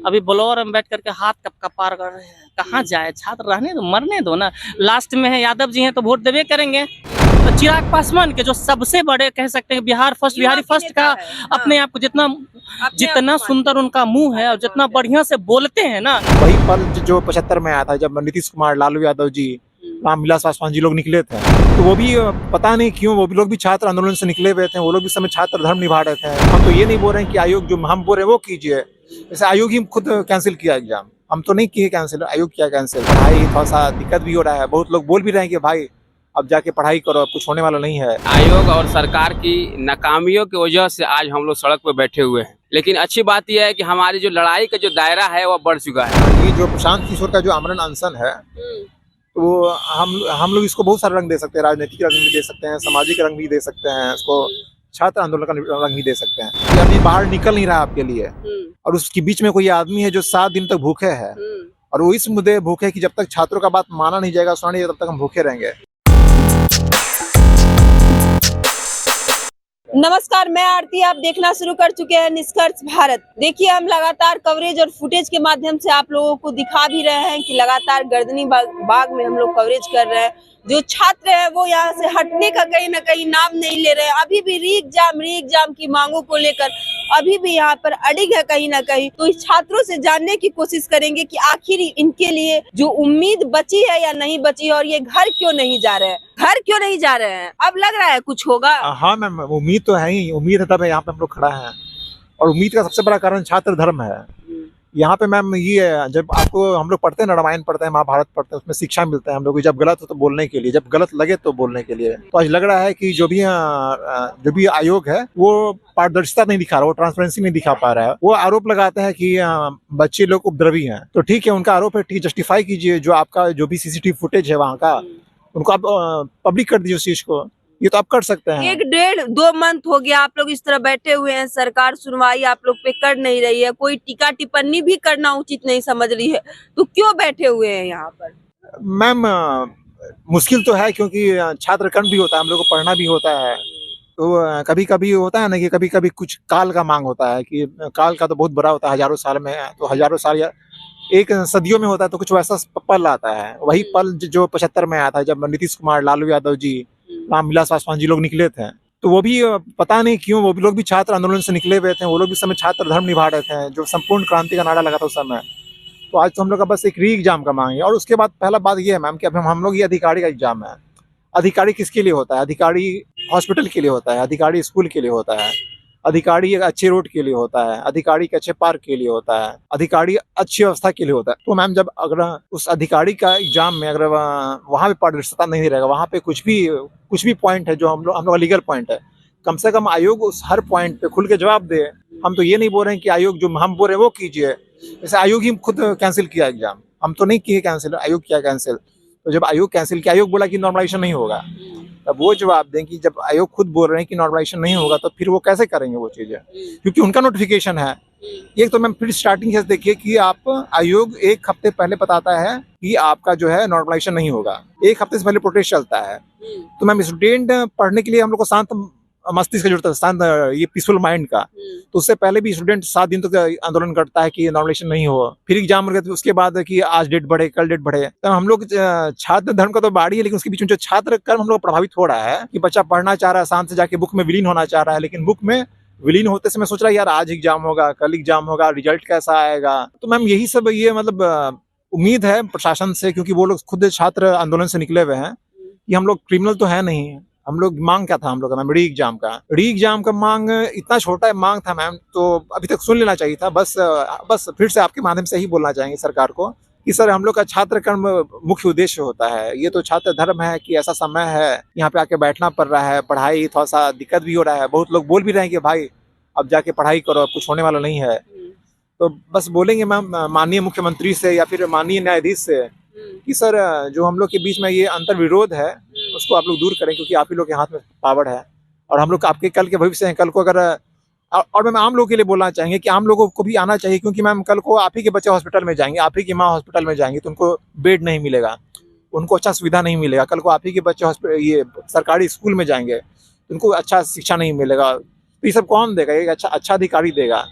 अभी ब्लोअर में बैठ करके हाथ कब कपार कर रहे हैं, कहाँ जाए छात्र, रहने दो, मरने दो ना। लास्ट में है यादव जी हैं तो वोट देवे करेंगे। तो चिराग पासवान के जो सबसे बड़े कह सकते हैं बिहारी फर्स्ट का अपने आप को जितना सुंदर उनका मुंह है और जितना बढ़िया से बोलते हैं ना, वही पल जो 75 में आया था जब नीतीश कुमार, लालू यादव जी, रामविलास पासवान जी लोग निकले थे। तो वो भी पता नहीं क्यों वो भी लोग भी छात्र आंदोलन से निकले हुए थे। वो लोग भी समय छात्र धर्म निभा रहे थे। हम तो ये नहीं बोल रहे हैं कि आयोग जो हम बोल रहे हैं वो कीजिए। जैसे आयोग ही खुद कैंसिल किया एग्जाम, हम तो नहीं किए कैंसिल, आयोग किया कैंसिल। पढ़ाई थोड़ा सा दिक्कत भी हो रहा है। बहुत लोग बोल भी रहे हैं कि भाई अब जाके पढ़ाई करो, अब कुछ होने वाला नहीं है। आयोग और सरकार की नाकामियों की वजह से आज हम लोग सड़क पर बैठे हुए हैं। लेकिन अच्छी बात यह है कि हमारी जो लड़ाई का जो दायरा है वह बढ़ चुका है। ये जो प्रशांत किशोर का जो आमरण अनशन है, तो हम लोग इसको बहुत सारे रंग दे सकते हैं। राजनीतिक रंग भी दे सकते हैं, सामाजिक रंग भी दे सकते हैं, इसको छात्र आंदोलन का रंग भी दे सकते हैं। ये अभी बाहर निकल नहीं रहा आपके लिए, और उसके बीच में कोई आदमी है जो 7 दिन तक भूखे है, और वो इस मुद्दे भूखे कि जब तक छात्रों का बात माना नहीं जाएगा, सुना नहीं जाएगा, तब तक हम भूखे रहेंगे। नमस्कार, मैं आरती, आप देखना शुरू कर चुके हैं निष्कर्ष भारत। देखिए, हम लगातार कवरेज और फुटेज के माध्यम से आप लोगों को दिखा भी रहे हैं कि लगातार गर्दनी बाग में हम लोग कवरेज कर रहे हैं। जो छात्र हैं वो यहाँ से हटने का कहीं ना कहीं नाम नहीं ले रहे हैं। अभी भी री एग्जाम की मांगों को लेकर अभी भी यहाँ पर अड़िग है कहीं ना कहीं। तो इस छात्रों से जानने की कोशिश करेंगे कि आखिर इनके लिए जो उम्मीद बची है या नहीं बची है, और ये घर क्यों नहीं जा रहे हैं, अब लग रहा है कुछ होगा। हाँ मैम, उम्मीद तो है ही, उम्मीद है तब यहाँ पे हम लोग खड़ा हैं। और उम्मीद का सबसे बड़ा कारण छात्र धर्म है। यहाँ पे मैम ये है, जब आपको हम लोग पढ़ते हैं, रामायण पढ़ते हैं, महाभारत पढ़ते हैं, उसमें शिक्षा मिलता है हम लोग, जब गलत हो तो बोलने के लिए, जब गलत लगे तो बोलने के लिए। तो आज लग रहा है कि जो भी आयोग है वो पारदर्शिता नहीं दिखा रहा, वो ट्रांसपेरेंसी नहीं दिखा पा रहा है। वो आरोप लगाते हैं कि बच्चे लोग उपद्रवी हैं। तो ठीक है, उनका आरोप है, ठीक, जस्टिफाई कीजिए। जो आपका जो भी सीसीटीवी फुटेज है वहाँ का, उनको आप पब्लिक कर दीजिए उस चीज को। ये तो आप कर सकते हैं। 1-1.5-2 मंथ हो गया आप लोग इस तरह बैठे हुए हैं, सरकार सुनवाई आप लोग पे कर नहीं रही है, कोई टीका टिप्पणी भी करना उचित नहीं समझ रही है, तो क्यों बैठे हुए हैं यहाँ पर? मैम मुश्किल तो है, क्योंकि छात्रकण भी होता है, हम लोग को पढ़ना भी होता है। तो कभी कभी होता है ना कि कभी कभी कुछ काल का मांग होता है, कि काल का तो बहुत बड़ा होता है, हजारों साल में है, तो हजारों साल या एक सदियों में होता है, तो कुछ वैसा पल आता है। वही पल जो 75 में आया था जब नीतीश कुमार, लालू यादव जी, रामविलास पासवान जी लोग निकले थे। तो वो भी पता नहीं क्यों वो भी लोग भी छात्र आंदोलन से निकले हुए थे। वो लोग भी समय छात्र धर्म निभा रहे थे, जो संपूर्ण क्रांति का नारा लगा था उस समय। तो आज तो हम लोग का बस एक री एग्जाम का मांग है। और उसके बाद पहला बात ये है मैम कि अब हम लोग ये अधिकारी का एग्जाम है। अधिकारी किसके लिए होता है? अधिकारी हॉस्पिटल के लिए होता है, अधिकारी स्कूल के लिए होता है, अधिकारी एक अच्छे रोड के लिए होता है, अधिकारी के अच्छे पार्क के लिए होता है, अधिकारी अच्छी व्यवस्था के लिए होता है। तो मैम जब अगर उस अधिकारी का एग्जाम में अगर वहाँ पे पारदर्शिता नहीं रहेगा, वहाँ पे कुछ भी पॉइंट है जो हम लोग का लीगल पॉइंट है, कम से कम आयोग उस हर पॉइंट पे खुल के जवाब दे। हम तो ये नहीं बोल रहे हैं कि आयोग जो हम बोल रहे हैं वो कीजिए। जैसे आयोग ही खुद कैंसिल किया एग्जाम, हम तो नहीं किए कैंसिल, आयोग किया कैंसिल। तो जब आयोग कैंसिल किया, आयोग बोला कि नॉर्मलाइजेशन नहीं होगा, तब वो जवाब दें कि जब आयोग खुद बोल रहे हैं कि नॉर्मलाइजेशन नहीं होगा, तो फिर वो कैसे करेंगे वो चीजें, क्योंकि उनका नोटिफिकेशन है। एक तो मैम फिर स्टार्टिंग से देखिए कि आप आयोग 1 हफ्ते पहले बताता है कि आपका जो है नॉर्मलाइजेशन नहीं होगा, 1 हफ्ते से पहले प्रोटेस्ट चलता है। तो मैम स्टूडेंट पढ़ने के लिए हम लोग को शांत मस्तिष्क की जरूरत है, शांत, ये पीसफुल माइंड का। तो उससे पहले भी स्टूडेंट 7 दिन तक आंदोलन करता है कि नॉर्मलाइजेशन नहीं हो, फिर एग्जाम हो, उसके बाद कि आज डेट बढ़े, कल डेट बढ़े। तो हम लोग छात्र धर्म का तो बाड़ी है, लेकिन उसके बीच में जो छात्र कर्म हम लोग प्रभावित हो रहा है कि बच्चा पढ़ना चाह रहा है, शांत से जाके बुक में विलीन होना चाह रहा है, लेकिन बुक में विलीन होते समय सोच रहा है यार आज एग्जाम होगा, कल एग्जाम होगा, रिजल्ट कैसा आएगा। तो मैम यही सब ये मतलब उम्मीद है प्रशासन से, क्योंकि वो लोग खुद छात्र आंदोलन से निकले हुए हैं। कि हम लोग क्रिमिनल तो है नहीं। हम लोग मांग क्या था हम लोग का मैम? री एग्जाम का मांग इतना छोटा मांग था मैम, तो अभी तक सुन लेना चाहिए था। बस फिर से आपके माध्यम से ही बोलना चाहेंगे सरकार को कि सर हम लोग का छात्र कर्म मुख्य उद्देश्य होता है। ये तो छात्र धर्म है कि ऐसा समय है यहाँ पे आके बैठना पड़ रहा है, पढ़ाई थोड़ा सा दिक्कत भी हो रहा है। बहुत लोग बोल भी रहे हैं कि भाई अब जाके पढ़ाई करो, अब कुछ होने वाला नहीं है। तो बस बोलेंगे मैम माननीय मुख्यमंत्री से या फिर माननीय न्यायाधीश से कि सर जो हम लोग के बीच में ये अंतर विरोध है उसको आप लोग दूर करें, क्योंकि आप ही लोग के हाथ में पावर है और हम लोग आपके कल के भविष्य हैं। कल को अगर और मैम आम लोगों के लिए बोलना चाहेंगे कि आम लोगों को भी आना चाहिए, क्योंकि मैम कल को आप ही के बच्चे हॉस्पिटल में जाएंगे, आप ही की माँ हॉस्पिटल में जाएंगी, तो उनको बेड नहीं मिलेगा, उनको अच्छा सुविधा नहीं मिलेगा। कल को आप ही के बच्चे ये सरकारी स्कूल में जाएंगे, उनको अच्छा शिक्षा नहीं मिलेगा। तो ये सब कौन देगा? एक अच्छा अधिकारी देगा।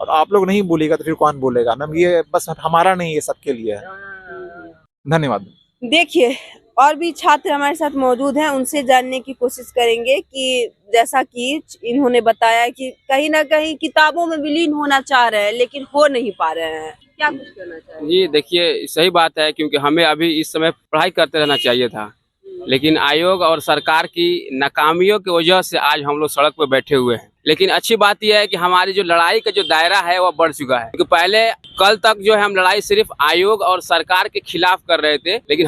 और आप लोग नहीं बोलेगा तो फिर कौन बोलेगा मैम। ये बस हमारा नहीं, ये सबके लिए है। धन्यवाद। देखिए और भी छात्र हमारे साथ मौजूद हैं, उनसे जानने की कोशिश करेंगे कि जैसा कि इन्होंने बताया कि कहीं ना कहीं किताबों में विलीन होना चाह रहे हैं लेकिन हो नहीं पा रहे हैं, क्या कुछ करना चाहिए? जी देखिए, सही बात है, क्योंकि हमें अभी इस समय पढ़ाई करते रहना चाहिए था, लेकिन आयोग और सरकार की नाकामियों की वजह से आज हम लोग सड़क पर बैठे हुए हैं। लेकिन अच्छी बात यह है कि हमारी जो लड़ाई का जो दायरा है वह बढ़ चुका है, क्योंकि पहले कल तक जो है हम लड़ाई सिर्फ आयोग और सरकार के खिलाफ कर रहे थे, लेकिन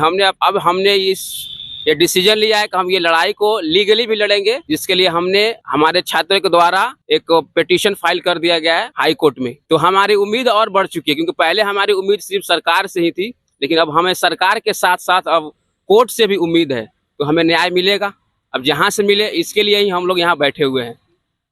हमने ये डिसीजन लिया है कि हम ये लड़ाई को लीगली भी लड़ेंगे, जिसके लिए हमने हमारे छात्रों के द्वारा एक पिटीशन फाइल कर दिया गया है हाई कोर्ट में। तो हमारी उम्मीद और बढ़ चुकी है, क्योंकि पहले हमारी उम्मीद सिर्फ सरकार से ही थी, लेकिन अब हमें सरकार के साथ साथ अब कोर्ट से भी उम्मीद है, तो हमें न्याय मिलेगा। अब जहाँ से मिले इसके लिए ही हम लोग यहाँ बैठे हुए हैं।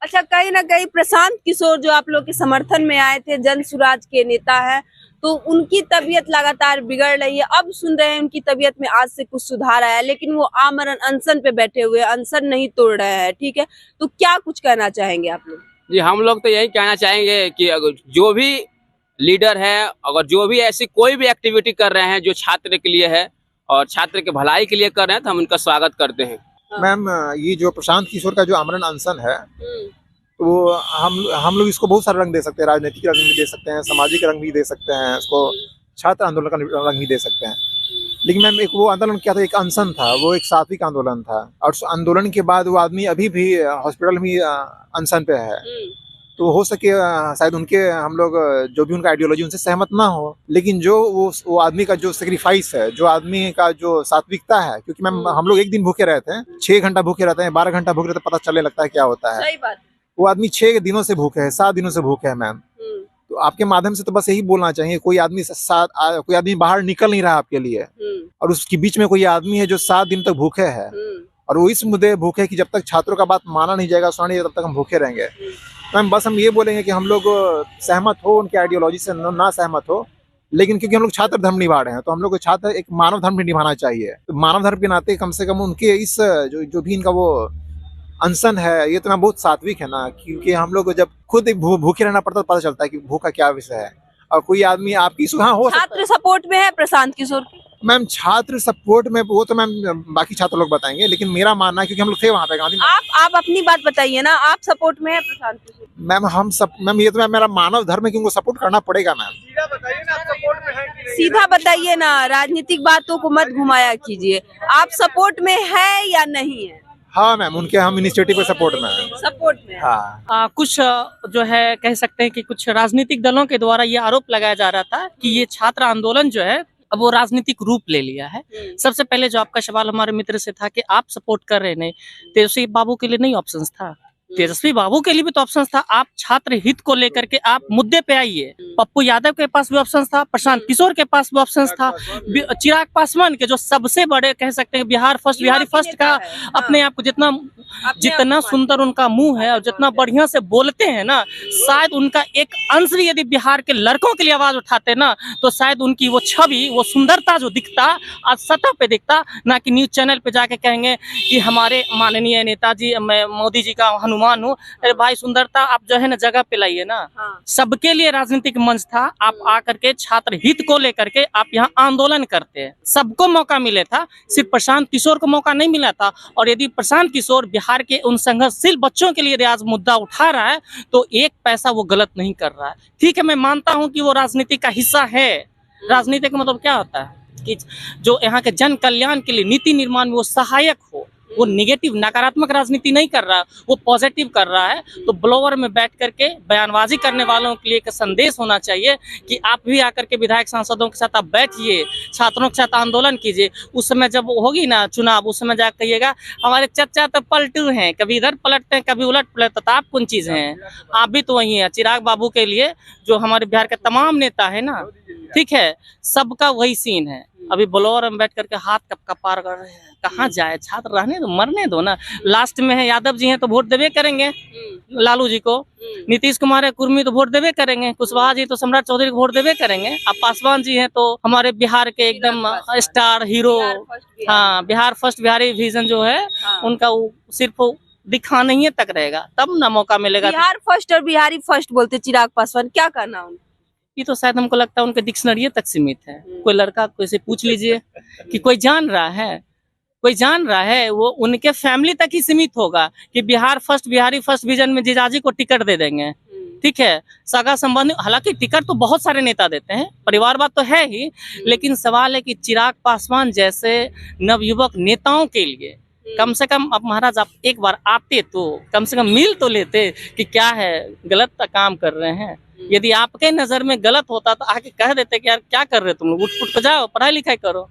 अच्छा, कहीं ना कहीं प्रशांत किशोर जो आप लोग के समर्थन में आए थे, जन सुराज के नेता है, तो उनकी तबीयत लगातार बिगड़ रही है। अब सुन रहे हैं उनकी तबीयत में आज से कुछ सुधार आया, लेकिन वो आमरण अनशन पे बैठे हुए, अनशन नहीं तोड़ रहे हैं, ठीक है? तो क्या कुछ कहना चाहेंगे आप लोग? जी हम लोग तो यही कहना चाहेंगे कि अगर जो भी लीडर है, अगर जो भी ऐसी कोई भी एक्टिविटी कर रहे हैं जो छात्र के लिए है और छात्र के भलाई के लिए कर रहे हैं, तो हम उनका स्वागत करते हैं। मैम ये जो प्रशांत किशोर का जो आमरण अनशन है, तो हम लोग इसको बहुत सारे रंग दे सकते हैं। राजनीतिक रंग भी दे सकते हैं, सामाजिक रंग भी दे सकते हैं, इसको छात्र आंदोलन का रंग भी दे सकते हैं। लेकिन मैम एक वो आंदोलन क्या था, एक अनशन था, वो एक सात्विक आंदोलन था, और उस आंदोलन के बाद वो आदमी अभी भी हॉस्पिटल में अनशन पे है। तो हो सके शायद उनके हम लोग जो भी उनका आइडियोलॉजी उनसे सहमत ना हो, लेकिन जो वो आदमी का जो सेक्रीफाइस है, जो आदमी का जो सात्विकता है, क्योंकि मैम हम लोग एक दिन भूखे रहते हैं, 6 घंटा भूखे रहते हैं, 12 घंटा भूखे रहते हैं, पता चलने लगता है क्या होता है। सही बात। वो आदमी 6 दिनों से भूखे है, 7 दिनों से भूखे है मैम। तो आपके माध्यम से तो बस यही बोलना चाहिए, कोई आदमी बाहर निकल नहीं रहा आपके लिए, और उसके बीच में कोई आदमी है जो 7 दिन तक भूखे है, और वो इस मुद्दे भूखे कि जब तक छात्रों का बात माना नहीं जाएगा, सुना नहीं जाएगा, तब तक हम भूखे रहेंगे। मैम बस हम ये बोलेंगे कि हम लोग सहमत हो उनके आइडियोलॉजी से, ना सहमत हो, लेकिन क्योंकि हम लोग छात्र धर्म निभा रहे हैं, तो हम लोग को छात्र एक मानव धर्म भी निभाना चाहिए। तो मानव धर्म के नाते कम से कम उनके इस जो भी इनका वो अनशन है, ये तो मैं बहुत सात्विक है ना, क्योंकि हम लोग जब खुद भूखे रहना पड़ता है तो पता चलता है कि भूख का क्या विषय है। और कोई आदमी आपकी हाँ हो छात्र सपोर्ट में है प्रशांत किशोर की? मैम छात्र सपोर्ट में वो तो मैम बाकी छात्र लोग बताएंगे, लेकिन मेरा मानना है, क्योंकि हम लोग थे वहाँ पे गांधी। आप अपनी बात बताइए ना, आप सपोर्ट में है प्रशांत किशोर? मैम ये तो मेरा मानव धर्म है कि उनको सपोर्ट करना पड़ेगा मैम। सीधा बताइए ना, राजनीतिक बातों को मत घुमाया कीजिए। आप सपोर्ट में है या नहीं है? हाँ मैम, उनके हम इनिशिएटिव पे सपोर्ट में हैं। सपोर्ट में। हाँ कुछ जो है कह सकते हैं कि कुछ राजनीतिक दलों के द्वारा ये आरोप लगाया जा रहा था कि ये छात्र आंदोलन जो है अब वो राजनीतिक रूप ले लिया है। सबसे पहले जो आपका सवाल हमारे मित्र से था कि आप सपोर्ट कर रहे नहीं, तेजस्वी बाबू के लिए नहीं ऑप्शंस था, तेजस्वी बाबू के लिए भी तो ऑप्शंस था। आप छात्र हित को लेकर के आप मुद्दे पे आइए। पप्पू यादव के पास भी ऑप्शंस था, प्रशांत किशोर के पास भी ऑप्शंस था, चिराग पासवान के जो सबसे बड़े कह सकते हैं बिहार फर्स्ट का अपने आप को जितना सुंदर उनका मुंह है और जितना बढ़िया से बोलते हैं ना, शायद उनका एक अंश भी यदि बिहार के लड़कों के लिए आवाज उठाते ना, तो शायद उनकी वो छवि, वो सुंदरता जो दिखता आज सतह पे दिखता, ना कि न्यूज चैनल पे जाके कहेंगे कि हमारे माननीय नेताजी, मैं मोदी जी का हनुमान हूँ। अरे भाई, सुंदरता आप जो है ना जगह पे लाइए ना। सबके लिए राजनीतिक मंच था, आप आकर के छात्र हित को लेकर के आप यहाँ आंदोलन करते हैं, सबको मौका मिले था, सिर्फ प्रशांत किशोर को मौका नहीं मिला था। और यदि प्रशांत किशोर बिहार के उन संघर्षशील बच्चों के लिए आज मुद्दा उठा रहा है, तो एक पैसा वो गलत नहीं कर रहा है। ठीक है, मैं मानता हूँ कि वो राजनीति का हिस्सा है। राजनीति का मतलब क्या होता है कि जो यहाँ के जन कल्याण के लिए नीति निर्माण में वो सहायक हो, वो निगेटिव नकारात्मक राजनीति नहीं कर रहा है, वो पॉजिटिव कर रहा है। तो ब्लोवर में बैठ करके बयानबाजी करने वालों के लिए एक संदेश होना चाहिए कि आप भी आकर के विधायक सांसदों के साथ आप बैठिए, छात्रों के साथ आंदोलन कीजिए। उस समय जब होगी ना चुनाव, उस समय जाकर कहिएगा हमारे चचा तो पलटू हैं, कभी इधर पलटते हैं कभी उलट पलटते, तो आप कौन चीज हैं? आप भी तो वही है। चिराग बाबू के लिए जो हमारे बिहार के तमाम नेता है ना, ठीक है, सबका वही सीन है। अभी ब्लोअर में बैठ करके हाथ कब पार कर रहे हैं, कहाँ जाए? छात्र रहने दो, मरने दो ना। लास्ट में है यादव जी हैं तो वोट देवे करेंगे लालू जी को, नीतीश कुमार है कुर्मी तो वोट देवे करेंगे, कुशवाहा जी तो सम्राट चौधरी को वोट देवे करेंगे, अब पासवान जी हैं तो हमारे बिहार के एकदम स्टार हीरो, हाँ बिहार फर्स्ट बिहारी विजन जो है उनका, वो सिर्फ दिखाने ही तक रहेगा, तब ना मौका मिलेगा। बिहार फर्स्ट और बिहारी फर्स्ट बोलते चिराग पासवान, क्या करना उनको? ये तो शायद हमको लगता है उनके डिक्शनरी तक सीमित है। कोई लड़का कोई से पूछ लीजिए कि कोई जान रहा है, कोई जान रहा है, वो उनके फैमिली तक ही सीमित होगा कि Bihar first Bihari first vision में जीजाजी को टिकट दे देंगे, ठीक है। सगा संबंधी, हालांकि टिकट तो बहुत सारे नेता देते हैं, परिवारवाद तो है ही, लेकिन सवाल है कि चिराग पासवान जैसे नवयुवक नेताओं के लिए कम से कम, अब महाराज आप एक बार आते तो कम से कम मिल तो लेते कि क्या है, गलत काम कर रहे हैं। यदि आपके नजर में गलत होता तो आके कह देते कि यार क्या कर रहे हो तुम लोग, उठ उठ तो जाओ पढ़ाई लिखाई करो।